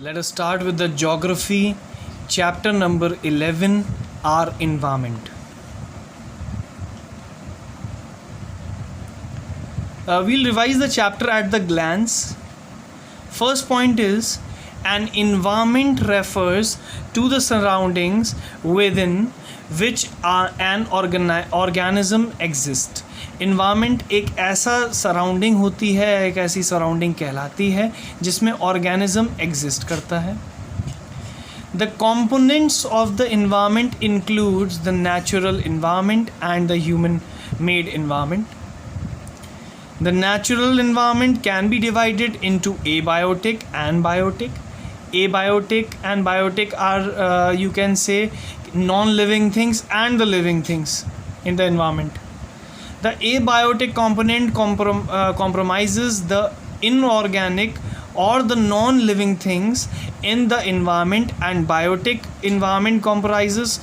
Let us start with the geography, chapter number 11, our environment. We'll revise the chapter at the glance. First point is, an environment refers to the surroundings within which an organism exists. Environment एक ऐसा surrounding होती है, एक ऐसी surrounding कहलाती है जिसमें organism exist करता है. The components of the environment includes the natural environment and the human made environment. The natural environment can be divided into abiotic and biotic. Abiotic and biotic are you can say non-living things and the living things in the environment. The abiotic component compromises the inorganic or the non-living things in the environment, and biotic environment comprises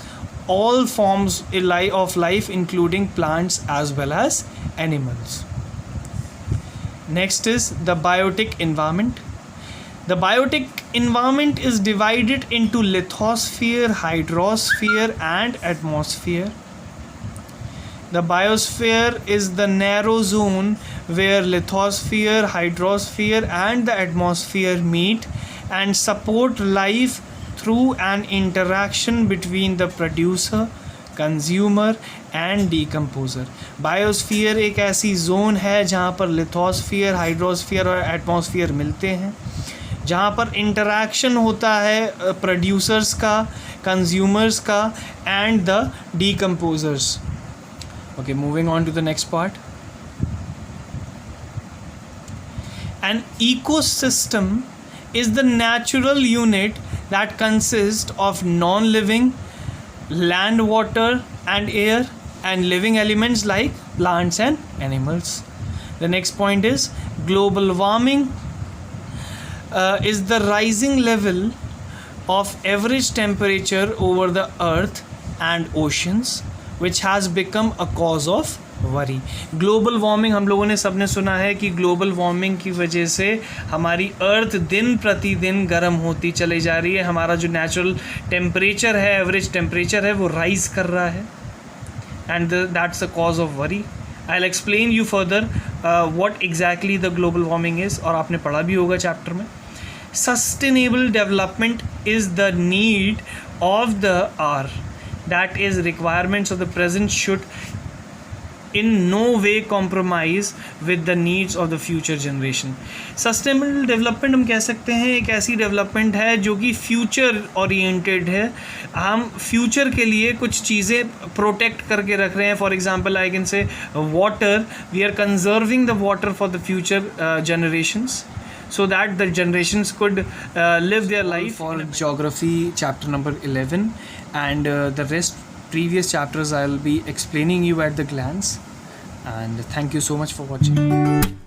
all forms of life including plants as well as animals. Next is the biotic environment. The biotic environment is divided into lithosphere, hydrosphere and atmosphere. The biosphere is the narrow zone where lithosphere, hydrosphere and the atmosphere meet and support life through an interaction between the producer, consumer and decomposer. Biosphere एक ऐसी zone है जहाँ पर lithosphere, hydrosphere और atmosphere मिलते हैं, जहाँ पर इंटरैक्शन होता है प्रोड्यूसर्स का, कंज्यूमर्स का and the decomposers. Okay, moving on to the next part. An ecosystem is the natural unit that consists of non-living land, water and air and living elements like plants and animals. The next point is global warming is the rising level of average temperature over the earth and oceans which has become a cause of worry. Global warming हम लोगों ने सबने सुना है कि global warming की वजह से हमारी अर्थ दिन प्रतिदिन गर्म होती चली जा रही है. हमारा जो नेचुरल टेम्परेचर है, एवरेज टेम्परेचर है, वो राइज कर रहा है and that's the cause of worry. I will explain you further what exactly the global warming is, और आपने पढ़ा भी होगा चैप्टर में. Sustainable development is the need of the hour, that is requirements of the present should in no way compromise with the needs of the future generation. Sustainable development हम कह सकते हैं एक ऐसी डेवलपमेंट है जो कि फ्यूचर ओरिएंटेड है. हम फ्यूचर के लिए कुछ चीज़ें प्रोटेक्ट करके रख रहे हैं. For example I can say water, we are conserving the water for the future generations so that the generations could live their life. For geography chapter number 11 and the rest previous chapters I'll be explaining you at the glance, and thank you so much for watching.